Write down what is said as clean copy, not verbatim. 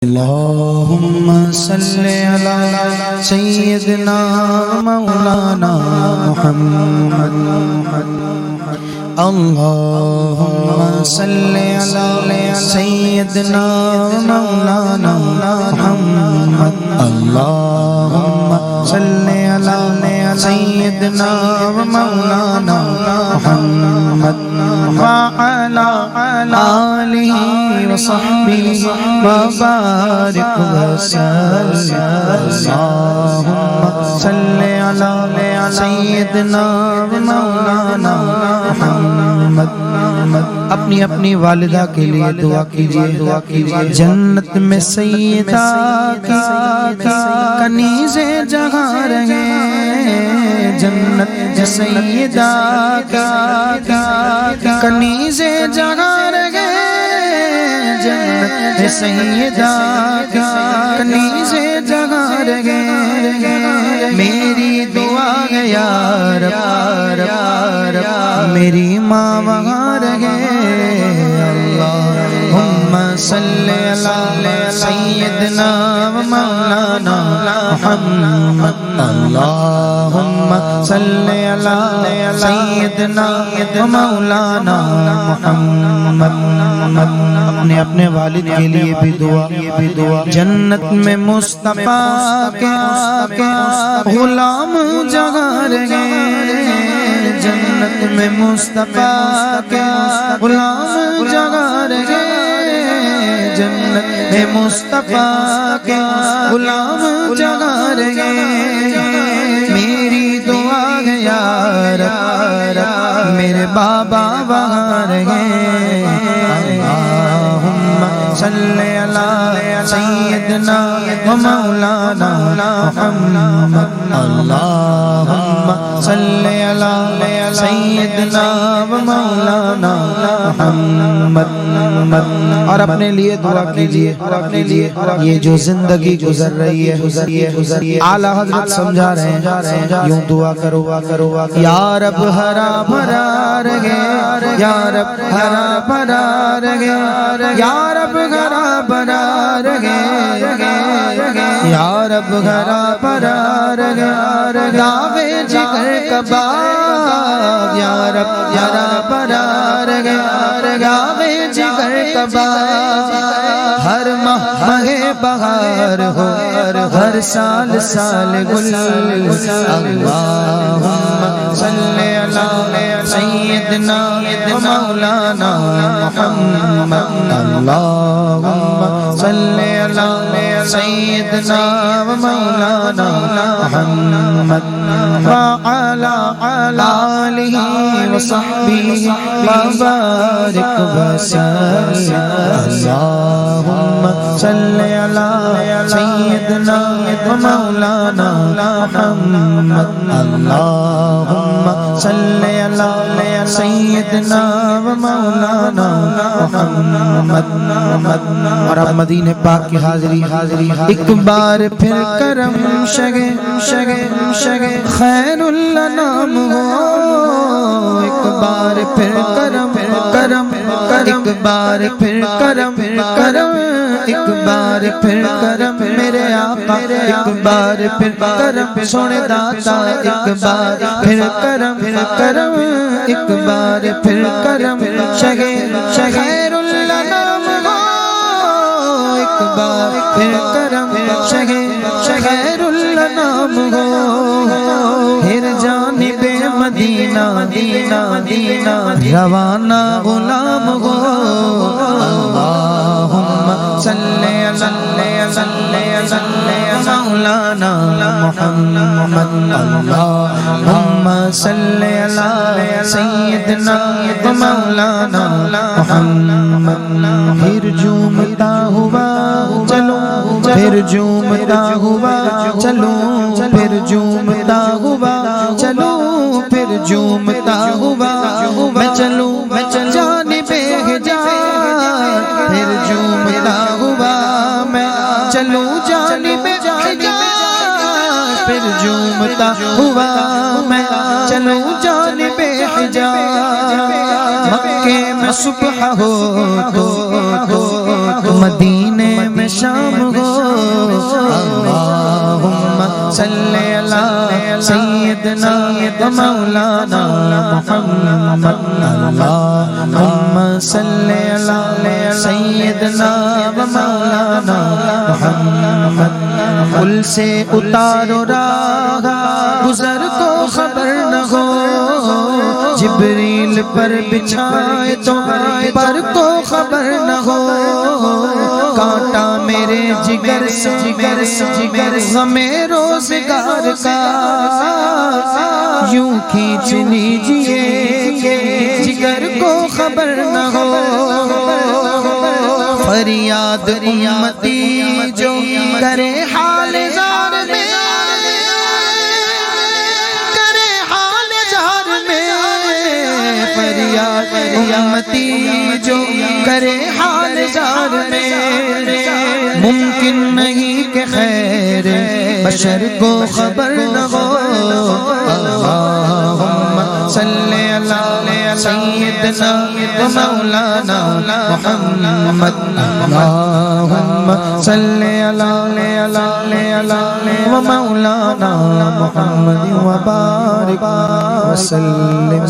اللهم صل على سيدنا مولانا محمد اللهم صل على سيدنا مولانا محمد اللهم صل على سيدنا مولانا محمد وعلى آله وصحبه وبارك وسلم اللهم صل على سيدنا مولانا محمد اپنی اپنی والدہ کے لیے دعا کیجئے جنت میں سیدہ کی کنیزیں جگہ رہے جنت میں سیدہ کی کنیزیں جگہ رہے جنت میں سیدہ کی کنیزیں جگہ رہے میری دعا ہے یا رب میری ماں وہاں رہے اللہم صلی علی سیدنا و مولانا محمد اللہم صلی علی سیدنا و مولانا محمد اپنے والد کے لیے بھی دعا جنت میں مصطفیٰ کے غلام جگہ رہے جنت میں مصطفیٰ کے غلام جگہ رہے جنت میں مصطفیٰ کے غلام جگہ رہے میری دعا ہے یا رب میرے بابا وہاں رہے اللہم صلی علی سیدنا و مولانا محمد اللہم صلی علی سیدنا و مولانا محمد اور اپنے لیے دعا کیجئے یہ جو زندگی گزر رہی ہے اعلیٰ حضرت سمجھا رہے ہیں یوں دعا کرو یا رب ہرا بھرا رہے یا رب ہرا بھرا رہے یا رب ہرا بھرا رہے یا رب ہرا بھرا رہے دعوے جگر کباب یا رب ہرا بھرا رہے دعوے جگر کباب ہر ماہ بہار ہو ہر سال گل اللہم صلی علی سیدنا و مولانا محمد اللہم صلی علی سیدنا و مولانا محمد وعلی آلہ وصحبہ وبارک وسلم اللہم صلی علی سیدنا و مولانا محمد اللہم صلی علی سیدنا و مولانا محمد اور اب مدینہ پاک کی حاضری ایک بار پھر کرم شگے خیر الانام ہو ایک بار پھر کرم ایک بار پھر کرم ایک بار پھر کرم میرے آقا ایک بار پھر کرم سونے داتا ایک بار پھر کرم ایک بار پھر کرم خیر الانام ہو ایک بار پھر کرم خیر الانام ہو پھر جانب مدینہ روانہ غلام ہو اللہم صلی علی مولانا محمد اللہم صلی علی سیدنا و مولانا محمد پھر جھومتا ہوا چلو پھر جھومتا ہوا چلو پھر جھومتا ہوا چلو پھر جھومتا ہوا میں چلوں جانب حجاز پھر جھومتا ہوا میں چلوں جانب حجاز پھر جھومتا ہوا میں چلوں جانب حجاز مکے میں صبح ہو تو مدینے میں شام ہو اللہم صلی علی سیدنا و مولانا محمد اللہم صلی علی سیدنا و مولانا محمد پل سے اتارو راہ گزر کو خبر نہ ہو جبریل پر بچھائے تو پر کو خبر نہ ہو کانٹا میرے جگر سے غم روزگار کا یوں کھینچ لیجئے کہ جگر کو خبر نہ ہو فریاد امتی جو کرے حال زار میں فریاد امتی جو کرے حال زار میں ممکن نہیں کہ خیر بشر کو خبر نہ ہو اللہم صلی علی سیدنا و مولانا محمد اللہم صلی علی و مولانا محمد وبارک وسلم